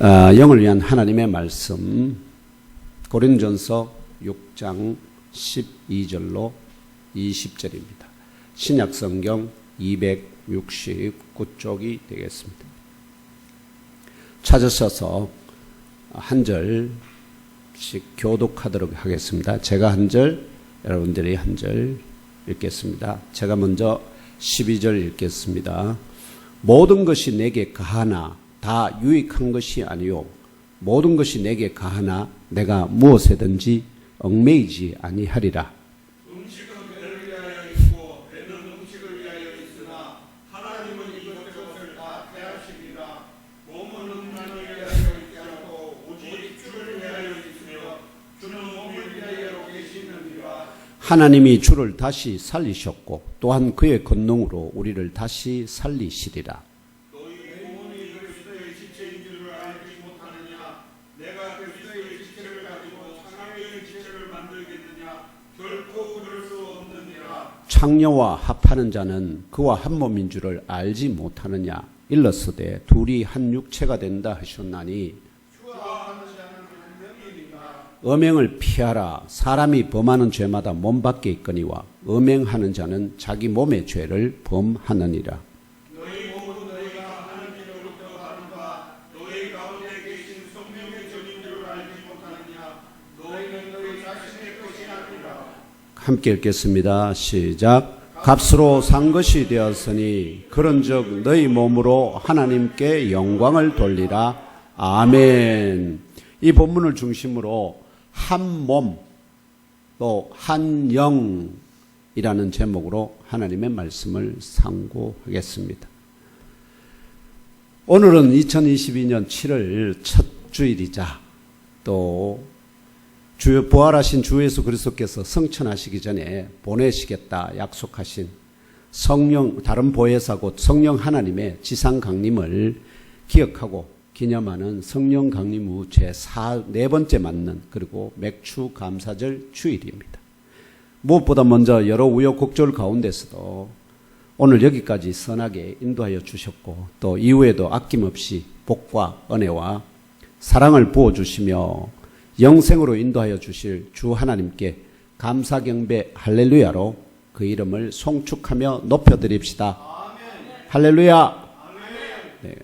영을 위한 하나님의 말씀 고린도전서 6장 12절로 20절입니다. 신약성경 269쪽이 되겠습니다. 찾으셔서 한 절씩 교독하도록 하겠습니다. 제가 한 절, 여러분들이 한 절 읽겠습니다. 제가 먼저 12절 읽겠습니다. 모든 것이 내게 가하나 다 유익한 것이 아니요 모든 것이 내게 가하나 내가 무엇에든지 얽매이지 아니하리라. 음식은 배를 위하여 있고 배는 음식을 위하여 있으나 하나님은 이것저것을 다 패하시리라. 몸은 음란을 위하여 있지 않고 오직 주를 위하여 있으며 주는 몸을 위하여 계시느니라. 하나님이 주를 다시 살리셨고 또한 그의 권능으로 우리를 다시 살리시리라. 창녀와 합하는 자는 그와 한 몸인 줄을 알지 못하느냐. 일렀으되 둘이 한 육체가 된다 하셨나니 음행을 피하라. 사람이 범하는 죄마다 몸 밖에 있거니와 음행하는 자는 자기 몸의 죄를 범하느니라. 너희 몸은 너희가 하나님으로부터 받은 바 너희 가운데 계신 성령의 전인 줄을 알지 못하느냐. 너희는 너희 자신의 것이 아니라. 함께 읽겠습니다. 시작. 값으로 산 것이 되었으니 그런즉 너희 몸으로 하나님께 영광을 돌리라. 아멘. 이 본문을 중심으로 한 몸 또 한 영이라는 제목으로 하나님의 말씀을 상고하겠습니다. 오늘은 2022년 7월 첫 주일이자 또 부활하신 주 예수 그리스도께서 성천하시기 전에 보내시겠다 약속하신 성령, 다른 보혜사 곧 성령 하나님의 지상 강림을 기억하고 기념하는 성령 강림 후 네 번째 맞는 그리고 맥추 감사절 주일입니다. 무엇보다 먼저 여러 우여곡절 가운데서도 오늘 여기까지 선하게 인도하여 주셨고 또 이후에도 아낌없이 복과 은혜와 사랑을 부어주시며 영생으로 인도하여 주실 주 하나님께 감사 경배 할렐루야로 그 이름을 송축하며 높여드립시다. 아멘. 할렐루야. 아멘. 네.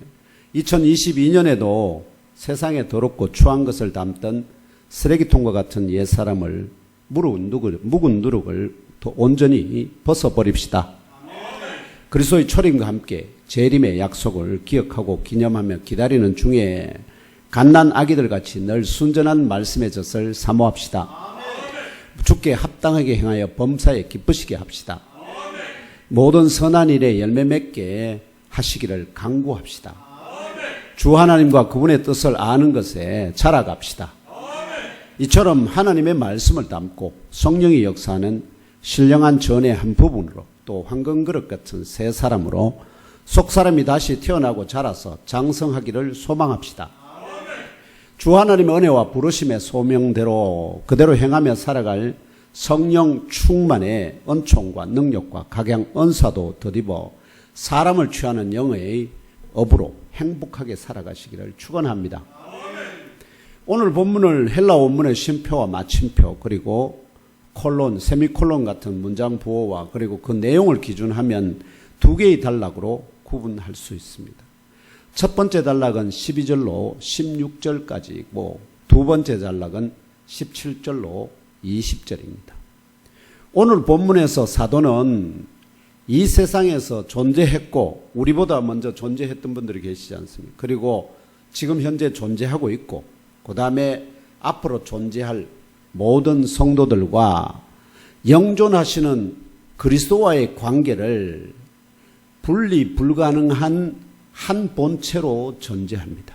2022년에도 세상에 더럽고 추한 것을 담던 쓰레기통과 같은 옛사람을 묵은 누룩을 온전히 벗어버립시다. 아멘. 그리스도의 초림과 함께 재림의 약속을 기억하고 기념하며 기다리는 중에 갓난 아기들 같이 늘 순전한 말씀의 젖을 사모합시다. 아멘. 주께 합당하게 행하여 범사에 기쁘시게 합시다. 아멘. 모든 선한 일에 열매 맺게 하시기를 간구합시다. 아멘. 주 하나님과 그분의 뜻을 아는 것에 자라갑시다. 아멘. 이처럼 하나님의 말씀을 담고 성령이 역사하는 신령한 전의 한 부분으로 또 황금그릇 같은 새 사람으로 속사람이 다시 태어나고 자라서 장성하기를 소망합시다. 주 하나님의 은혜와 부르심의 소명대로 그대로 행하며 살아갈 성령 충만의 은총과 능력과 각양 은사도 덧입어 사람을 취하는 영의 업으로 행복하게 살아가시기를 축원합니다. 오늘 본문을 헬라 원문의 쉼표와 마침표 그리고 콜론, 세미콜론 같은 문장 부호와 그리고 그 내용을 기준하면 두 개의 단락으로 구분할 수 있습니다. 첫 번째 단락은 12절로 16절까지 있고 두 번째 단락은 17절로 20절입니다. 오늘 본문에서 사도는 이 세상에서 존재했고 우리보다 먼저 존재했던 분들이 계시지 않습니까? 그리고 지금 현재 존재하고 있고 그 다음에 앞으로 존재할 모든 성도들과 영존하시는 그리스도와의 관계를 분리 불가능한 한 본체로 존재합니다.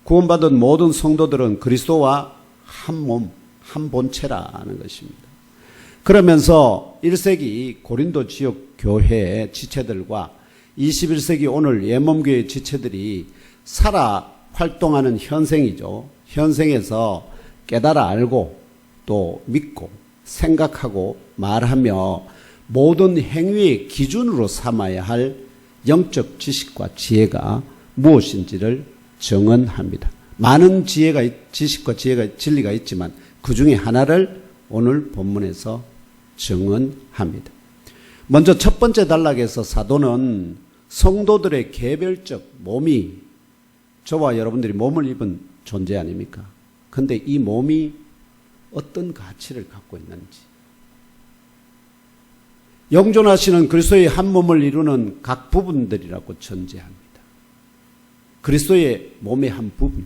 구원받은 모든 성도들은 그리스도와 한 몸, 한 본체라는 것입니다. 그러면서 1세기 고린도 지역 교회의 지체들과 21세기 오늘 예몸교회 지체들이 살아 활동하는 현생이죠. 현생에서 깨달아 알고 또 믿고 생각하고 말하며 모든 행위의 기준으로 삼아야 할 영적 지식과 지혜가 무엇인지를 정언합니다. 많은 지식과 지혜가 진리가 있지만 그 중에 하나를 오늘 본문에서 정언합니다. 먼저 첫 번째 단락에서 사도는 성도들의 개별적 몸이, 저와 여러분들이 몸을 입은 존재 아닙니까? 근데 이 몸이 어떤 가치를 갖고 있는지, 영존하시는 그리스도의 한 몸을 이루는 각 부분들이라고 전제합니다. 그리스도의 몸의 한 부분.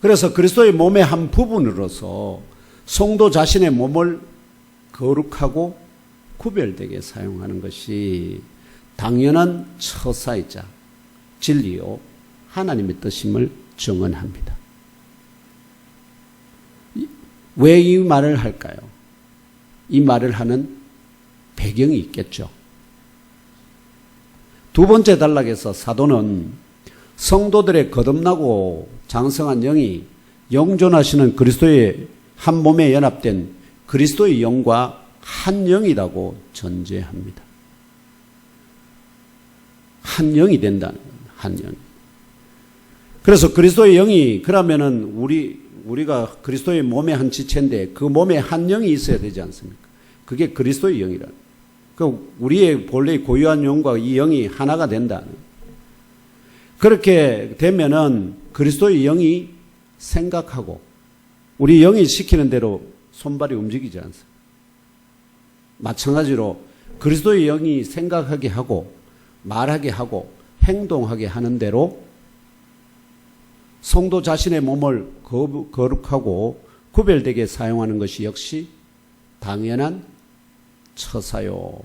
그래서 그리스도의 몸의 한 부분으로서 성도 자신의 몸을 거룩하고 구별되게 사용하는 것이 당연한 처사이자 진리요 하나님의 뜻임을 정언합니다. 왜 이 말을 할까요? 이 말을 하는 배경이 있겠죠. 두 번째 단락에서 사도는 성도들의 거듭나고 장성한 영이 영존하시는 그리스도의 한 몸에 연합된 그리스도의 영과 한 영이라고 전제합니다. 한 영이 된다는 건 한 영. 그래서 그리스도의 영이, 그러면은 우리가 그리스도의 몸의 한 지체인데 그 몸에 한 영이 있어야 되지 않습니까? 그게 그리스도의 영이라. 그 우리의 본래 고유한 영과 이 영이 하나가 된다는. 그렇게 되면은 그리스도의 영이 생각하고 우리 영이 시키는 대로 손발이 움직이지 않습니다. 마찬가지로 그리스도의 영이 생각하게 하고 말하게 하고 행동하게 하는 대로 성도 자신의 몸을 거룩하고 구별되게 사용하는 것이 역시 당연한 처사요,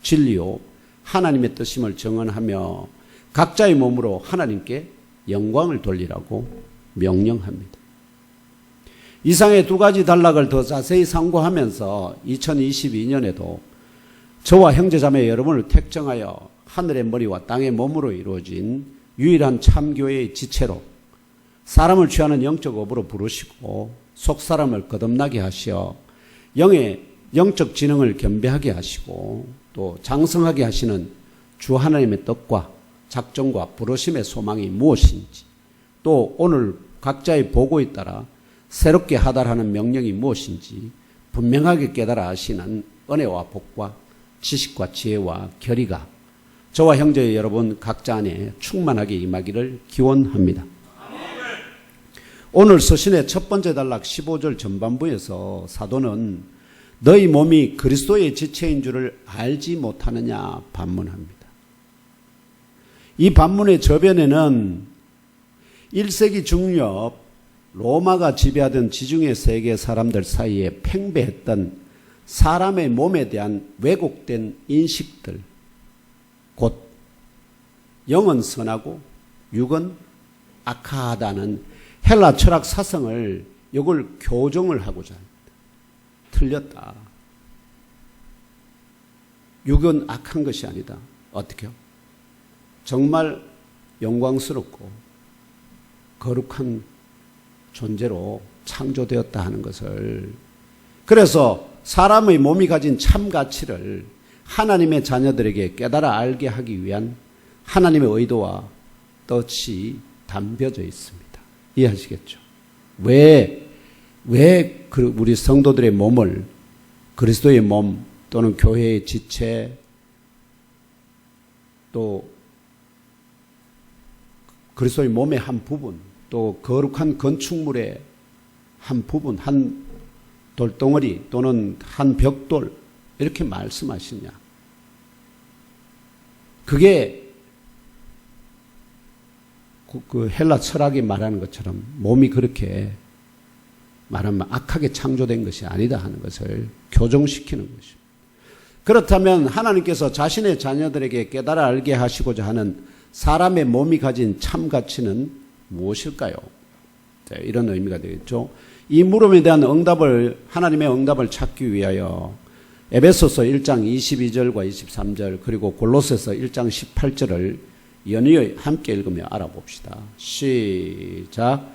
진리요, 하나님의 뜻임을 정언하며 각자의 몸으로 하나님께 영광을 돌리라고 명령합니다. 이상의 두 가지 단락을 더 자세히 상고하면서 2022년에도 저와 형제자매 여러분을 택정하여 하늘의 머리와 땅의 몸으로 이루어진 유일한 참교회의 지체로 사람을 취하는 영적 업으로 부르시고 속사람을 거듭나게 하시어 영의 영적 지능을 겸비하게 하시고 또 장성하게 하시는 주 하나님의 뜻과 작정과 부르심의 소망이 무엇인지, 또 오늘 각자의 보고에 따라 새롭게 하달하는 명령이 무엇인지 분명하게 깨달아 아시는 은혜와 복과 지식과 지혜와 결의가 저와 형제 여러분 각자 안에 충만하게 임하기를 기원합니다. 오늘 서신의 첫 번째 단락 15절 전반부에서 사도는 너희 몸이 그리스도의 지체인 줄을 알지 못하느냐 반문합니다. 이 반문의 저변에는 1세기 중엽 로마가 지배하던 지중해 세계 사람들 사이에 팽배했던 사람의 몸에 대한 왜곡된 인식들, 곧 영은 선하고 육은 악하다는 헬라 철학 사상을 이걸 교정을 하고자 합니다. 틀렸다. 육은 악한 것이 아니다. 어떻게요? 정말 영광스럽고 거룩한 존재로 창조되었다 하는 것을, 그래서 사람의 몸이 가진 참 가치를 하나님의 자녀들에게 깨달아 알게 하기 위한 하나님의 의도와 뜻이 담겨져 있습니다. 이해하시겠죠? 왜 우리 성도들의 몸을 그리스도의 몸 또는 교회의 지체 또 그리스도의 몸의 한 부분 또 거룩한 건축물의 한 부분, 한 돌덩어리 또는 한 벽돌 이렇게 말씀하시냐? 그게 그 헬라 철학이 말하는 것처럼 몸이 그렇게 말하면 악하게 창조된 것이 아니다 하는 것을 교정시키는 것입니다. 그렇다면 하나님께서 자신의 자녀들에게 깨달아 알게 하시고자 하는 사람의 몸이 가진 참 가치는 무엇일까요? 네, 이런 의미가 되겠죠. 이 물음에 대한 하나님의 응답을 찾기 위하여 에베소서 1장 22절과 23절 그리고 골로새서 1장 18절을 연이어 함께 읽으며 알아봅시다. 시작.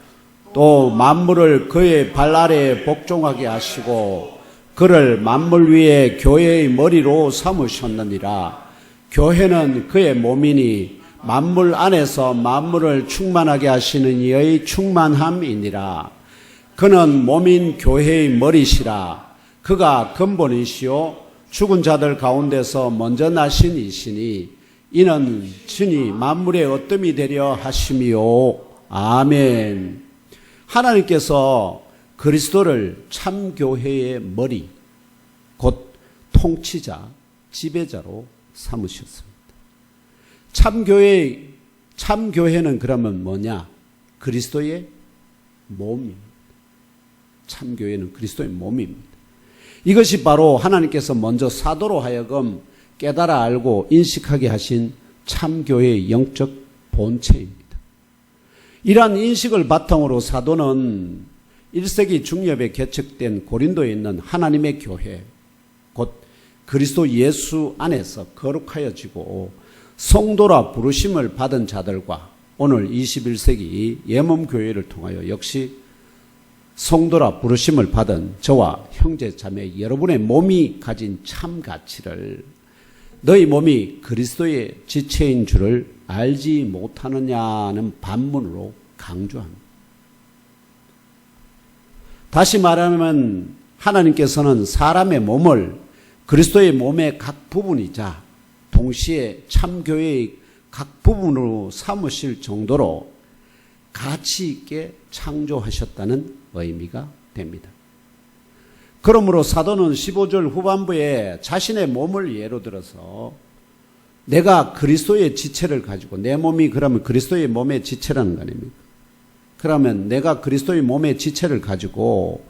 또 만물을 그의 발 아래에 복종하게 하시고 그를 만물 위에 교회의 머리로 삼으셨느니라. 교회는 그의 몸이니 만물 안에서 만물을 충만하게 하시는 이의 충만함이니라. 그는 몸인 교회의 머리시라. 그가 근본이시요 죽은 자들 가운데서 먼저 나신 이시니 이는 친히 만물의 어뜸이 되려 하심이요. 아멘. 하나님께서 그리스도를 참교회의 머리, 곧 통치자, 지배자로 삼으셨습니다. 참교회는 그러면 뭐냐? 그리스도의 몸입니다. 참교회는 그리스도의 몸입니다. 이것이 바로 하나님께서 먼저 사도로 하여금 깨달아 알고 인식하게 하신 참교회의 영적 본체입니다. 이러한 인식을 바탕으로 사도는 1세기 중엽에 개척된 고린도에 있는 하나님의 교회, 곧 그리스도 예수 안에서 거룩하여지고 성도라 부르심을 받은 자들과 오늘 21세기 예몸교회를 통하여 역시 성도라 부르심을 받은 저와 형제 자매 여러분의 몸이 가진 참 가치를 너희 몸이 그리스도의 지체인 줄을 알지 못하느냐는 반문으로 강조합니다. 다시 말하면 하나님께서는 사람의 몸을 그리스도의 몸의 각 부분이자 동시에 참교회의 각 부분으로 삼으실 정도로 가치 있게 창조하셨다는 의미가 됩니다. 그러므로 사도는 15절 후반부에 자신의 몸을 예로 들어서 내가 그리스도의 지체를 가지고 내 몸이 그러면 그리스도의 몸의 지체라는 거 아닙니까? 그러면 내가 그리스도의 몸의 지체를 가지고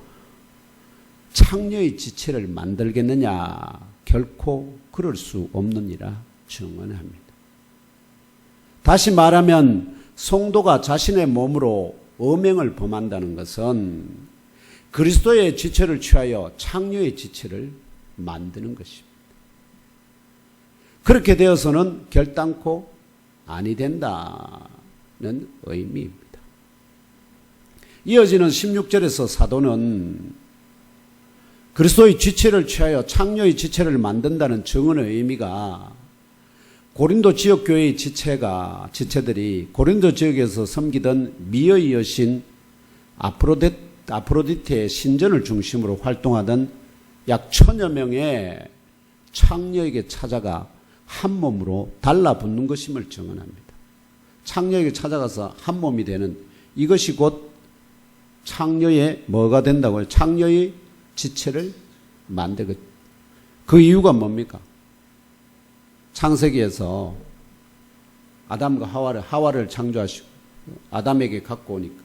창녀의 지체를 만들겠느냐? 결코 그럴 수 없느니라 증언합니다. 다시 말하면 성도가 자신의 몸으로 음행을 범한다는 것은 그리스도의 지체를 취하여 창녀의 지체를 만드는 것입니다. 그렇게 되어서는 결단코 아니 된다는 의미입니다. 이어지는 16절에서 사도는 그리스도의 지체를 취하여 창녀의 지체를 만든다는 증언의 의미가 고린도 지역 교회의 지체들이 고린도 지역에서 섬기던 미의 여신 아프로디테의 신전을 중심으로 활동하던 약 1000여 명의 창녀에게 찾아가 한 몸으로 달라붙는 것임을 증언합니다. 창녀에게 찾아가서 한 몸이 되는 이것이 곧 창녀의 뭐가 된다고요? 창녀의 지체를 만들고 그 이유가 뭡니까? 창세기에서 아담과 하와를 창조하시고 아담에게 갖고 오니까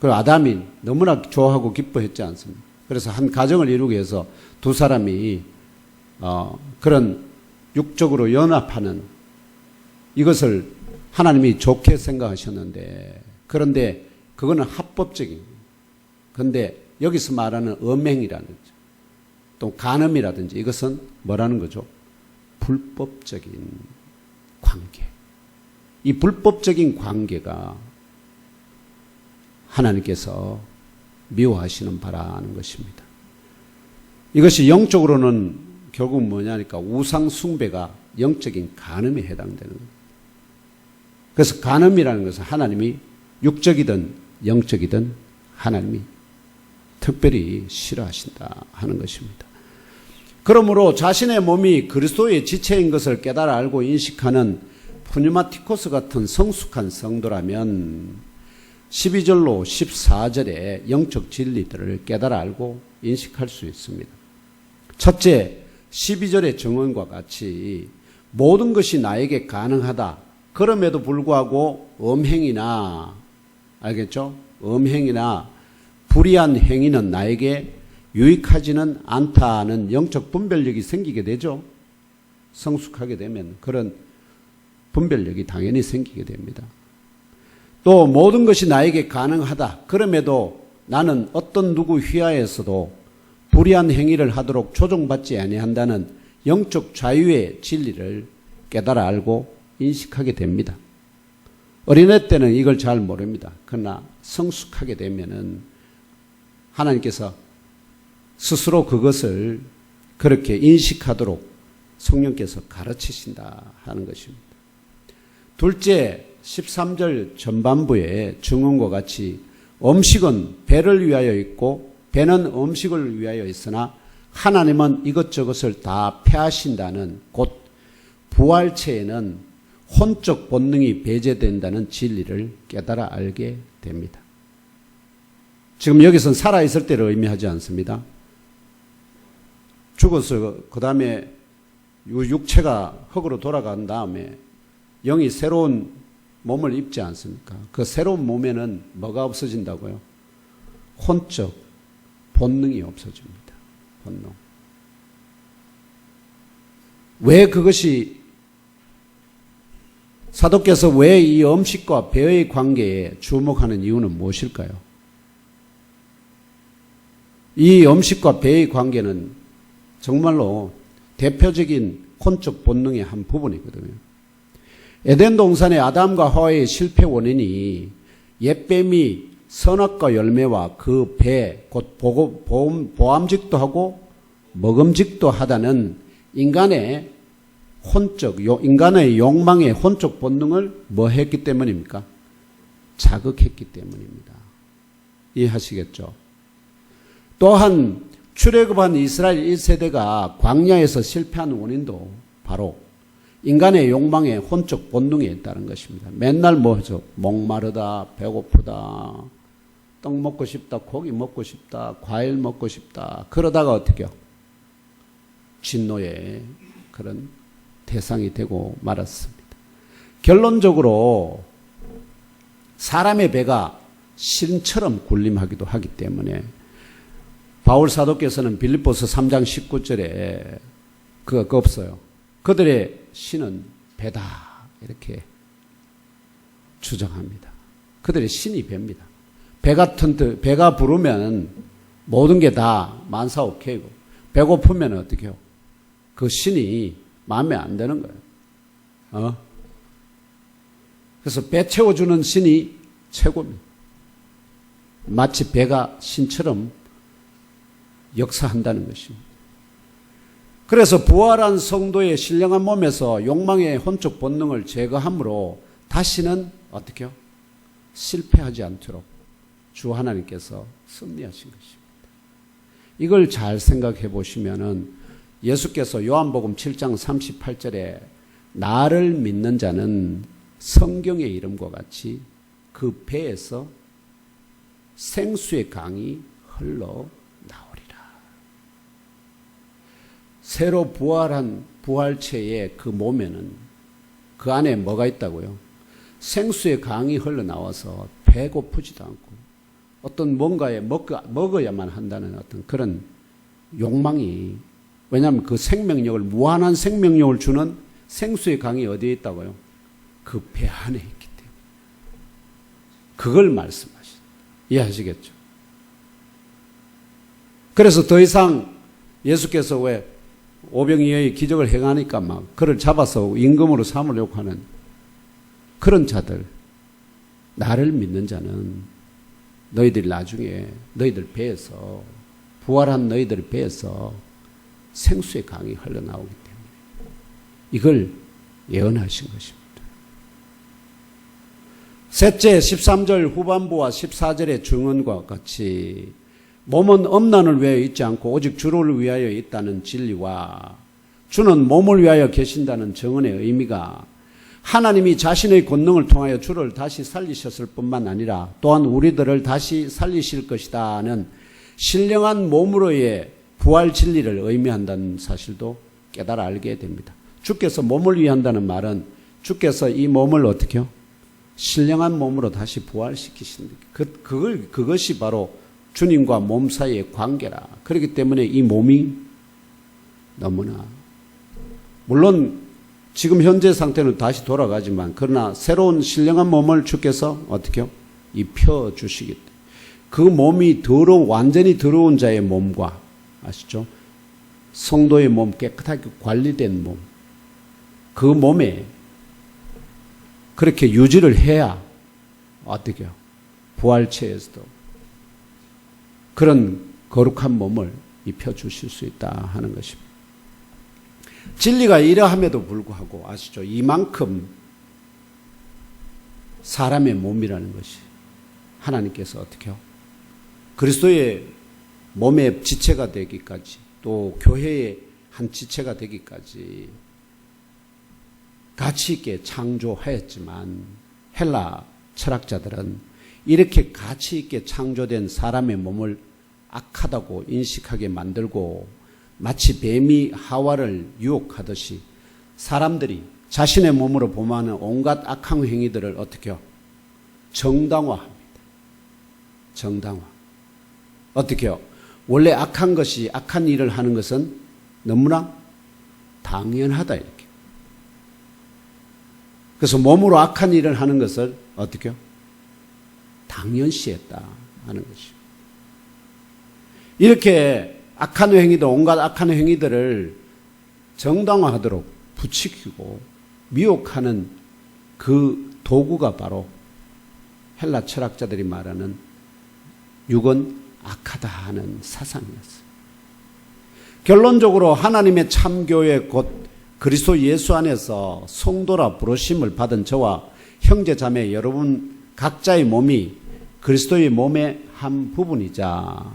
그 아담이 너무나 좋아하고 기뻐했지 않습니까? 그래서 한 가정을 이루기 위해서 두 사람이 그런 육적으로 연합하는 이것을 하나님이 좋게 생각하셨는데 그런데 그거는 합법적인 그런데 여기서 말하는 음행이라든지 또 간음이라든지 이것은 뭐라는 거죠? 불법적인 관계. 이 불법적인 관계가 하나님께서 미워하시는 바라는 것입니다. 이것이 영적으로는 결국 뭐냐니까 우상 숭배가 영적인 간음에 해당되는 거예요. 그래서 간음이라는 것은 하나님이 육적이든 영적이든 하나님이 특별히 싫어하신다 하는 것입니다. 그러므로 자신의 몸이 그리스도의 지체인 것을 깨달아 알고 인식하는 푸뉴마티코스 같은 성숙한 성도라면 12절로 14절의 영적 진리들을 깨달아 알고 인식할 수 있습니다. 첫째, 12절의 증언과 같이 모든 것이 나에게 가능하다. 그럼에도 불구하고 음행이나 알겠죠? 음행이나 불의한 행위는 나에게 유익하지는 않다는 영적 분별력이 생기게 되죠. 성숙하게 되면 그런 분별력이 당연히 생기게 됩니다. 또 모든 것이 나에게 가능하다. 그럼에도 나는 어떤 누구 휘하에서도 불의한 행위를 하도록 조종받지 아니한다는 영적 자유의 진리를 깨달아 알고 인식하게 됩니다. 어린애 때는 이걸 잘 모릅니다. 그러나 성숙하게 되면은 하나님께서 스스로 그것을 그렇게 인식하도록 성령께서 가르치신다 하는 것입니다. 둘째, 13절 전반부의 증언과 같이 음식은 배를 위하여 있고 배는 음식을 위하여 있으나 하나님은 이것저것을 다 패하신다는 곧 부활체에는 혼적 본능이 배제된다는 진리를 깨달아 알게 됩니다. 지금 여기서는 살아있을 때를 의미하지 않습니다. 죽어서 그 다음에 육체가 흙으로 돌아간 다음에 영이 새로운 몸을 입지 않습니까? 그 새로운 몸에는 뭐가 없어진다고요? 혼적 본능이 없어집니다. 본능. 왜 그것이 사도께서 왜 이 음식과 배의 관계에 주목하는 이유는 무엇일까요? 이 음식과 배의 관계는 정말로 대표적인 혼적 본능의 한 부분이거든요. 에덴 동산의 아담과 하와의 실패 원인이 옛뱀이 선악과 열매와 그 배, 곧 보암직도 하고 먹음직도 하다는 인간의 인간의 욕망의 혼적 본능을 뭐 했기 때문입니까? 자극했기 때문입니다. 이해하시겠죠? 또한 출애굽한 이스라엘 1세대가 광야에서 실패한 원인도 바로 인간의 욕망의 혼적 본능에 있다는 것입니다. 맨날 뭐죠? 목마르다, 배고프다, 떡 먹고 싶다, 고기 먹고 싶다, 과일 먹고 싶다. 그러다가 어떻게 해요? 진노의 그런 대상이 되고 말았습니다. 결론적으로 사람의 배가 신처럼 군림하기도 하기 때문에 바울 사도께서는 빌립보서 3장 19절에 그거 없어요. 그들의 신은 배다 이렇게 주장합니다. 그들의 신이 배입니다. 배가 부르면 모든 게 다 만사오케이고 배고프면 어떻게 해요? 그 신이 마음에 안 드는 거예요. 그래서 배 채워주는 신이 최고입니다. 마치 배가 신처럼 역사한다는 것입니다. 그래서 부활한 성도의 신령한 몸에서 욕망의 혼적 본능을 제거함으로 다시는 어떻게 해요? 실패하지 않도록 주 하나님께서 섭리하신 것입니다. 이걸 잘 생각해 보시면은 예수께서 요한복음 7장 38절에 나를 믿는 자는 성경의 이름과 같이 그 배에서 생수의 강이 흘러 나오리라. 새로 부활한 부활체의 그 몸에는 그 안에 뭐가 있다고요? 생수의 강이 흘러나와서 배고프지도 않고 어떤 뭔가에 먹어야만 한다는 어떤 그런 욕망이, 왜냐하면 그 생명력을, 무한한 생명력을 주는 생수의 강이 어디에 있다고요? 그 배 안에 있기 때문에. 그걸 말씀하시죠. 이해하시겠죠? 그래서 더 이상 예수께서 왜 오병이어의 기적을 행하니까 막 그를 잡아서 임금으로 삼으려고 하는 그런 자들, 나를 믿는 자는 너희들이 나중에 너희들 배에서, 부활한 너희들 배에서 생수의 강이 흘러나오기 때문에 이걸 예언하신 것입니다. 셋째, 13절 후반부와 14절의 증언과 같이 몸은 음란을 위하여 있지 않고 오직 주를 위하여 있다는 진리와 주는 몸을 위하여 계신다는 증언의 의미가 하나님이 자신의 권능을 통하여 주를 다시 살리셨을 뿐만 아니라 또한 우리들을 다시 살리실 것이다는 신령한 몸으로의 부활 진리를 의미한다는 사실도 깨달아 알게 됩니다. 주께서 몸을 위한다는 말은 주께서 이 몸을 어떻게 해요? 신령한 몸으로 다시 부활시키신다. 그것이 바로 주님과 몸 사이의 관계라. 그렇기 때문에 이 몸이 너무나, 물론 지금 현재 상태는 다시 돌아가지만 그러나 새로운 신령한 몸을 주께서 어떻게 해요? 입혀주시기 때문에 그 몸이 완전히 더러운 자의 몸과, 아시죠? 성도의 몸, 깨끗하게 관리된 몸, 그 몸에 그렇게 유지를 해야 어떻게 해요? 부활체에서도 그런 거룩한 몸을 입혀주실 수 있다 하는 것입니다. 진리가 이러함에도 불구하고 아시죠? 이만큼 사람의 몸이라는 것이 하나님께서 어떻게 해요? 그리스도의 몸의 지체가 되기까지, 또 교회의 한 지체가 되기까지 가치 있게 창조하였지만, 헬라 철학자들은 이렇게 가치 있게 창조된 사람의 몸을 악하다고 인식하게 만들고, 마치 뱀이 하와를 유혹하듯이 사람들이 자신의 몸으로 범하는 온갖 악한 행위들을 어떻게 해요? 정당화합니다. 정당화. 어떻게 해요? 원래 악한 것이, 악한 일을 하는 것은 너무나 당연하다, 이렇게. 그래서 몸으로 악한 일을 하는 것을 어떻게 해요? 당연시했다 하는 것이죠. 이렇게 악한 행위들, 온갖 악한 행위들을 정당화하도록 부추기고 미혹하는 그 도구가 바로 헬라 철학자들이 말하는 육은 악하다 하는 사상이었어요. 결론적으로 하나님의 참교회 곧 그리스도 예수 안에서 성도라 부르심을 받은 저와 형제 자매 여러분 각자의 몸이 그리스도의 몸의 한 부분이자,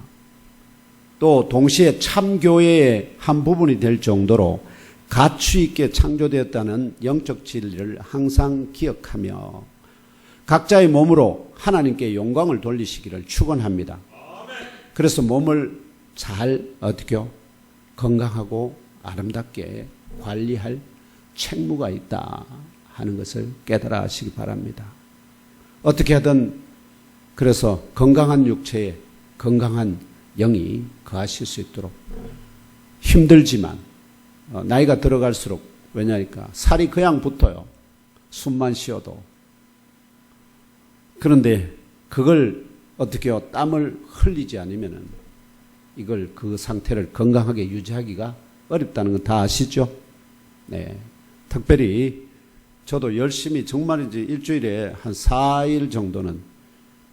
또 동시에 참교회의 한 부분이 될 정도로 가치 있게 창조되었다는 영적 진리를 항상 기억하며 각자의 몸으로 하나님께 영광을 돌리시기를 축원합니다. 그래서 몸을 잘 어떻게 건강하고 아름답게 관리할 책무가 있다 하는 것을 깨달아 하시기 바랍니다. 어떻게 하든 그래서 건강한 육체에 건강한 영이 거하실 수 있도록, 힘들지만 나이가 들어갈수록, 왜냐니까 살이 그냥 붙어요. 숨만 쉬어도. 그런데 그걸 어떻게 해요? 땀을 흘리지 않으면은 이걸 그 상태를 건강하게 유지하기가 어렵다는 건 다 아시죠? 네. 특별히 저도 열심히 정말 이제 일주일에 한 4일 정도는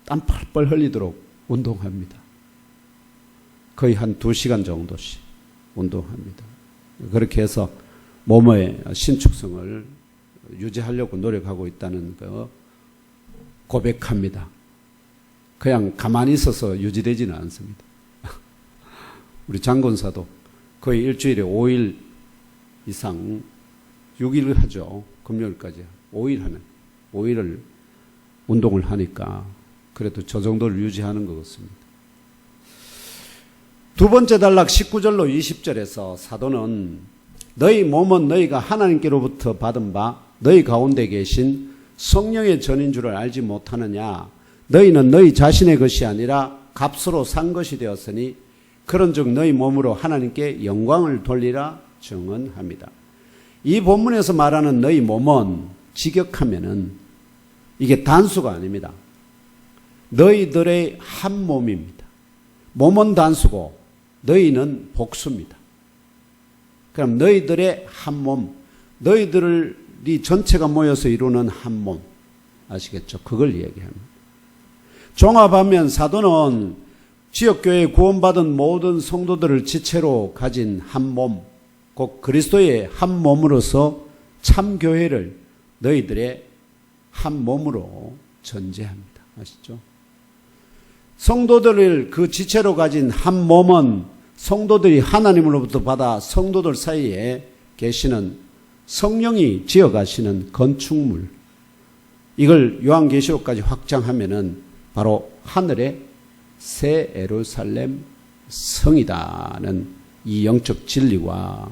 땀 펄펄 흘리도록 운동합니다. 거의 한 2시간 정도씩 운동합니다. 그렇게 해서 몸의 신축성을 유지하려고 노력하고 있다는 거 고백합니다. 그냥 가만히 있어서 유지되지는 않습니다. 우리 장군사도 거의 일주일에 5일 이상, 6일을 하죠. 금요일까지 5일을 운동을 하니까 그래도 저 정도를 유지하는 것 같습니다. 두 번째 단락 19절로 20절에서 사도는 너희 몸은 너희가 하나님께로부터 받은 바 너희 가운데 계신 성령의 전인 줄을 알지 못하느냐. 너희는 너희 자신의 것이 아니라 값으로 산 것이 되었으니 그런즉 너희 몸으로 하나님께 영광을 돌리라 증언합니다. 이 본문에서 말하는 너희 몸은 직역하면은 이게 단수가 아닙니다. 너희들의 한 몸입니다. 몸은 단수고 너희는 복수입니다. 그럼 너희들의 한 몸, 너희들이 전체가 모여서 이루는 한 몸, 아시겠죠? 그걸 얘기합니다. 종합하면 사도는 지역교회에 구원받은 모든 성도들을 지체로 가진 한 몸, 곧 그리스도의 한 몸으로서 참교회를 너희들의 한 몸으로 전제합니다. 아시죠? 성도들을 그 지체로 가진 한 몸은 성도들이 하나님으로부터 받아 성도들 사이에 계시는 성령이 지어가시는 건축물, 이걸 요한계시록까지 확장하면은 바로 하늘의 새 예루살렘 성이다는 이 영적 진리와,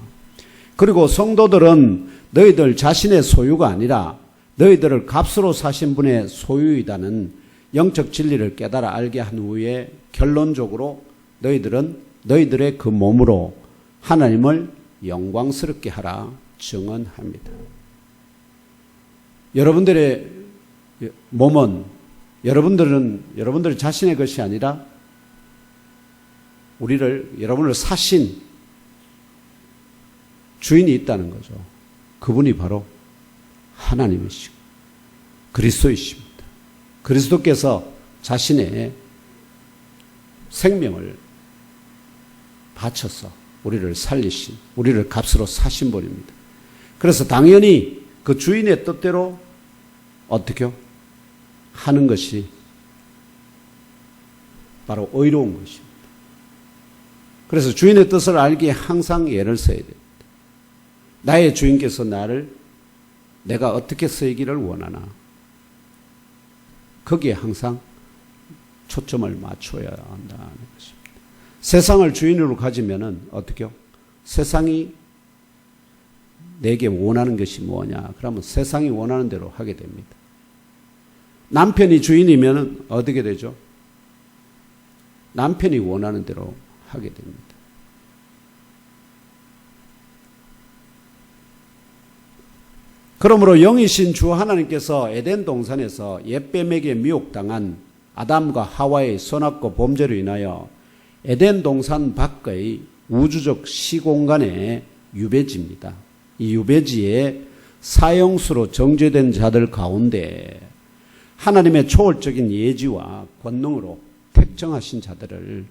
그리고 성도들은 너희들 자신의 소유가 아니라 너희들을 값으로 사신 분의 소유이다는 영적 진리를 깨달아 알게 한 후에 결론적으로 너희들은 너희들의 그 몸으로 하나님을 영광스럽게 하라 증언합니다. 여러분들의 몸은 여러분들 자신의 것이 아니라 여러분을 사신 주인이 있다는 거죠. 그분이 바로 하나님이시고 그리스도이십니다. 그리스도께서 자신의 생명을 바쳐서 우리를 살리신, 우리를 값으로 사신 분입니다. 그래서 당연히 그 주인의 뜻대로 어떻게요? 하는 것이 바로 의로운 것입니다. 그래서 주인의 뜻을 알기에 항상 예를 써야 됩니다. 나의 주인께서 내가 어떻게 쓰이기를 원하나 거기에 항상 초점을 맞춰야 한다는 것입니다. 세상을 주인으로 가지면은 어떻게요? 세상이 내게 원하는 것이 뭐냐? 그러면 세상이 원하는 대로 하게 됩니다. 남편이 주인이면 어떻게 되죠? 남편이 원하는 대로 하게 됩니다. 그러므로 영이신 주 하나님께서 에덴 동산에서 옛뱀에게 미혹당한 아담과 하와의 선악과 범죄로 인하여 에덴 동산 밖의 우주적 시공간의 유배지입니다. 이 유배지에 사형수로 정죄된 자들 가운데 하나님의 초월적인 예지와 권능으로 택정하신 자들을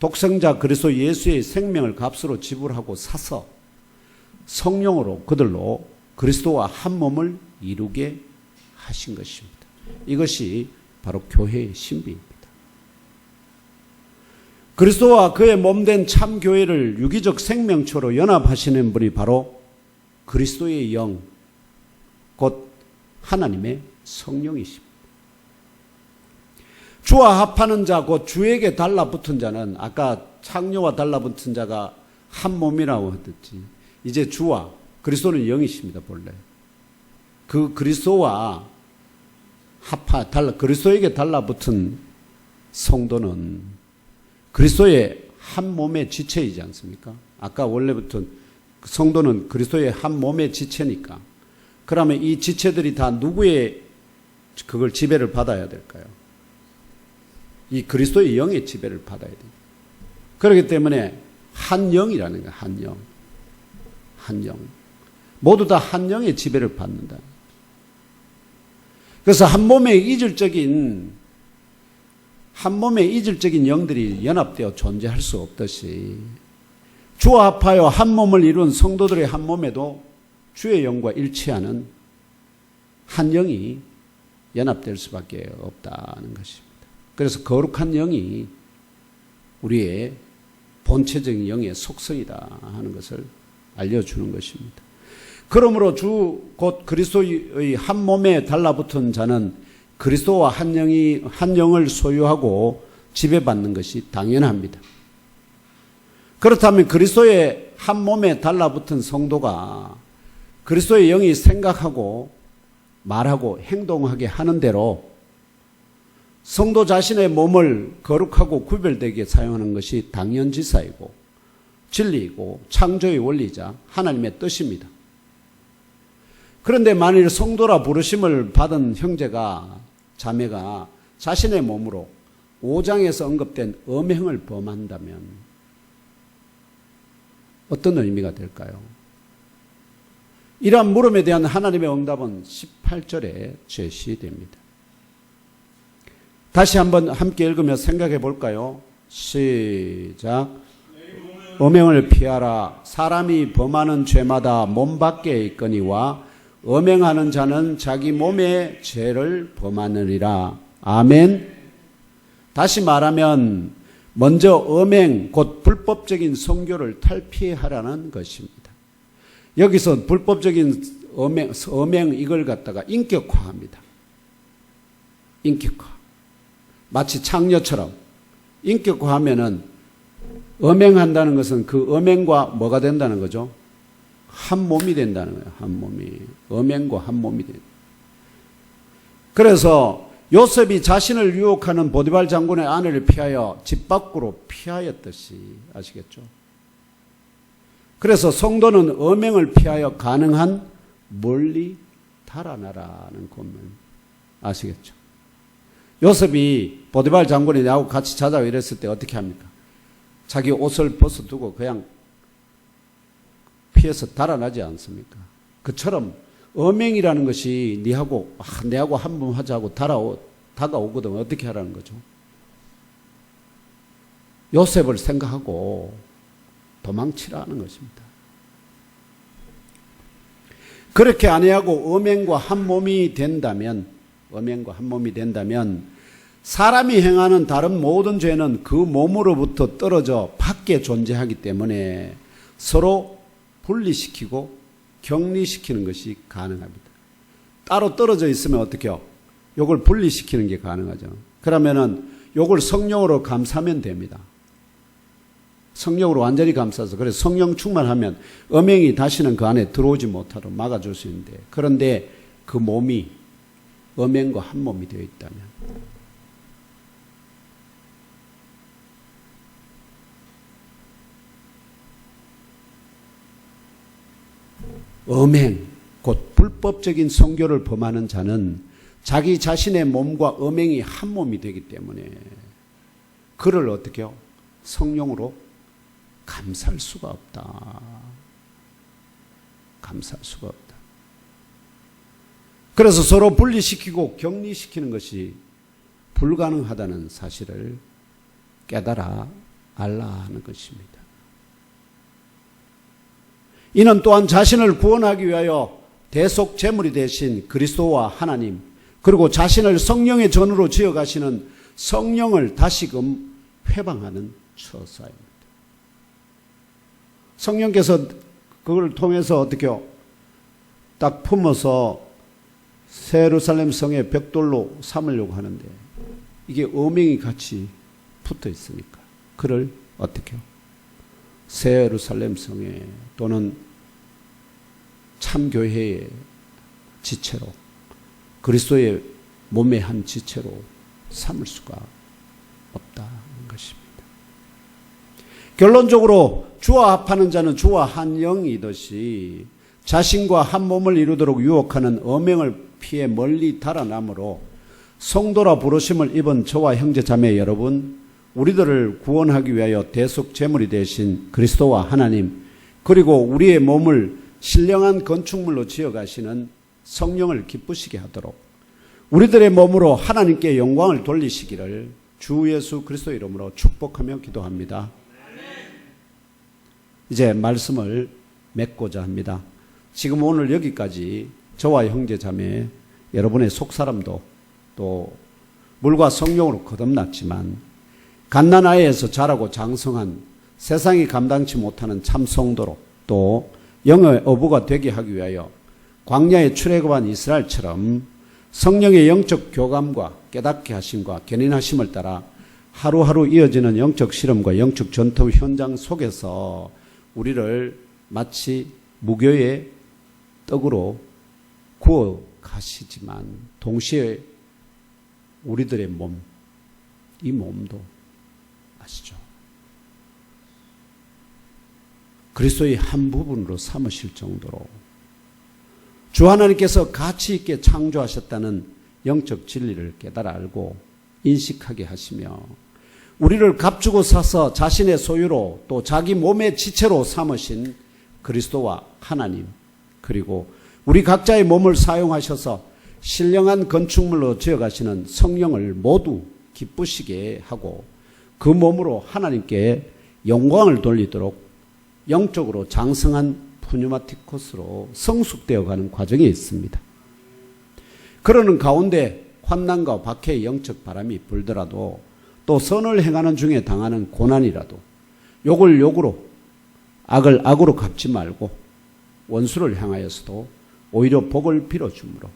독생자 그리스도 예수의 생명을 값으로 지불하고 사서 성령으로 그들로 그리스도와 한 몸을 이루게 하신 것입니다. 이것이 바로 교회의 신비입니다. 그리스도와 그의 몸된 참 교회를 유기적 생명체로 연합하시는 분이 바로 그리스도의 영, 곧 하나님의 성령이십니다. 주와 합하는 자, 곧 주에게 달라붙은 자는 아까 창녀와 달라붙은 자가 한 몸이라고 했듯이 이제 주와 그리스도는 영이십니다. 본래 그 그리스도와 그리스도에게 달라붙은 성도는 그리스도의 한 몸의 지체이지 않습니까? 아까 원래부터 성도는 그리스도의 한 몸의 지체니까 그러면 이 지체들이 다 누구의 그걸 지배를 받아야 될까요? 이 그리스도의 영의 지배를 받아야 돼요. 그렇기 때문에 한 영이라는 거예요. 한 영. 한 영. 모두 다 한 영의 지배를 받는다. 그래서 한 몸의 이질적인 영들이 연합되어 존재할 수 없듯이 주와 합하여 한 몸을 이룬 성도들의 한 몸에도 주의 영과 일치하는 한 영이 연합될 수밖에 없다는 것입니다. 그래서 거룩한 영이 우리의 본체적인 영의 속성이다 하는 것을 알려주는 것입니다. 그러므로 주 곧 그리스도의 한 몸에 달라붙은 자는 그리스도와 한 영을 소유하고 지배받는 것이 당연합니다. 그렇다면 그리스도의 한 몸에 달라붙은 성도가 그리스도의 영이 생각하고 말하고 행동하게 하는 대로 성도 자신의 몸을 거룩하고 구별되게 사용하는 것이 당연지사이고 진리이고 창조의 원리자 하나님의 뜻입니다. 그런데 만일 성도라 부르심을 받은 형제가 자매가 자신의 몸으로 5장에서 언급된 음행을 범한다면 어떤 의미가 될까요? 이러한 물음에 대한 하나님의 응답은 18절에 제시됩니다. 다시 한번 함께 읽으며 생각해 볼까요? 시작. 음행을 피하라. 사람이 범하는 죄마다 몸 밖에 있거니와 음행하는 자는 자기 몸의 죄를 범하느니라. 아멘. 다시 말하면 먼저 음행 곧 불법적인 성교를 탈피하라는 것입니다. 여기서 불법적인 음행 이걸 갖다가 인격화합니다. 인격화. 마치 창녀처럼 인격화하면은 음행한다는 것은 그 음행과 뭐가 된다는 거죠? 한 몸이 된다는 거예요. 한 몸이. 음행과 한 몸이 된다. 그래서 요셉이 자신을 유혹하는 보디발 장군의 아내를 피하여 집 밖으로 피하였듯이 아시겠죠? 그래서 성도는 음행을 피하여 가능한 멀리 달아나라는 권면 아시겠죠? 요셉이 보디발 장군이 나하고 같이 자자고 이랬을 때 어떻게 합니까? 자기 옷을 벗어두고 그냥 피해서 달아나지 않습니까? 그처럼 음행이라는 것이 내하고 한 번 하자고 다가오거든. 어떻게 하라는 거죠? 요셉을 생각하고 도망치라는 것입니다. 그렇게 아내하고 음행과 한 몸이 된다면 음행과 한 몸이 된다면 사람이 행하는 다른 모든 죄는 그 몸으로부터 떨어져 밖에 존재하기 때문에 서로 분리시키고 격리시키는 것이 가능합니다. 따로 떨어져 있으면 어떻게요? 요걸 분리시키는 게 가능하죠. 그러면은 요걸 성령으로 감싸면 됩니다. 성령으로 완전히 감싸서, 그래서 성령 충만하면 음행이 다시는 그 안에 들어오지 못하도록 막아줄 수 있는데, 그런데 그 몸이 음행과 한 몸이 되어 있다면 음행, 곧 불법적인 성교를 범하는 자는 자기 자신의 몸과 음행이 한 몸이 되기 때문에 그를 어떻게 해요? 성령으로 감쌀 수가 없다. 감쌀 수가 없다. 그래서 서로 분리시키고 격리시키는 것이 불가능하다는 사실을 깨달아 알라 하는 것입니다. 이는 또한 자신을 구원하기 위하여 대속 제물이 되신 그리스도와 하나님, 그리고 자신을 성령의 전으로 지어가시는 성령을 다시금 회방하는 처사입니다. 성령께서 그걸 통해서 어떻게요? 딱 품어서 새 예루살렘 성의 벽돌로 삼으려고 하는데 이게 음행이 같이 붙어 있으니까 그를 어떻게 해요? 새 예루살렘 성에 또는 참교회의 지체로, 그리스도의 몸의 한 지체로 삼을 수가 없다는 것입니다. 결론적으로 주와 합하는 자는 주와 한 영이듯이 자신과 한 몸을 이루도록 유혹하는 음행을 피해 멀리 달아나므로 성도라 부르심을 입은 저와 형제 자매 여러분, 우리들을 구원하기 위하여 대속 제물이 되신 그리스도와 하나님, 그리고 우리의 몸을 신령한 건축물로 지어가시는 성령을 기쁘시게 하도록 우리들의 몸으로 하나님께 영광을 돌리시기를 주 예수 그리스도 이름으로 축복하며 기도합니다. 이제 말씀을 맺고자 합니다. 지금 오늘 여기까지 저와 형제 자매 여러분의 속사람도 또 물과 성령으로 거듭났지만 갓난아이에서 자라고 장성한 세상이 감당치 못하는 참 성도로 또 영의 어부가 되게 하기 위하여 광야에 출애굽한 이스라엘처럼 성령의 영적 교감과 깨닫게 하심과 견인하심을 따라 하루하루 이어지는 영적 실험과 영적 전투 현장 속에서 우리를 마치 무교의 떡으로 구워 가시지만 동시에 우리들의 몸, 이 몸도 아시죠? 그리스도의 한 부분으로 삼으실 정도로 주 하나님께서 가치 있게 창조하셨다는 영적 진리를 깨달아 알고 인식하게 하시며 우리를 값주고 사서 자신의 소유로 또 자기 몸의 지체로 삼으신 그리스도와 하나님, 그리고 우리 각자의 몸을 사용하셔서 신령한 건축물로 지어가시는 성령을 모두 기쁘시게 하고 그 몸으로 하나님께 영광을 돌리도록 영적으로 장성한 푸뉴마티코스로 성숙되어 가는 과정이 있습니다. 그러는 가운데 환난과 박해의 영적 바람이 불더라도 또 선을 행하는 중에 당하는 고난이라도 욕을 욕으로 악을 악으로 갚지 말고 원수를 향하여서도 오히려 복을 빌어주므로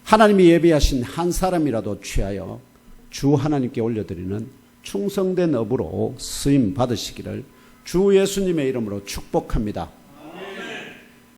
하나님이 예비하신 한 사람이라도 취하여 주 하나님께 올려드리는 충성된 업으로 쓰임 받으시기를 주 예수님의 이름으로 축복합니다.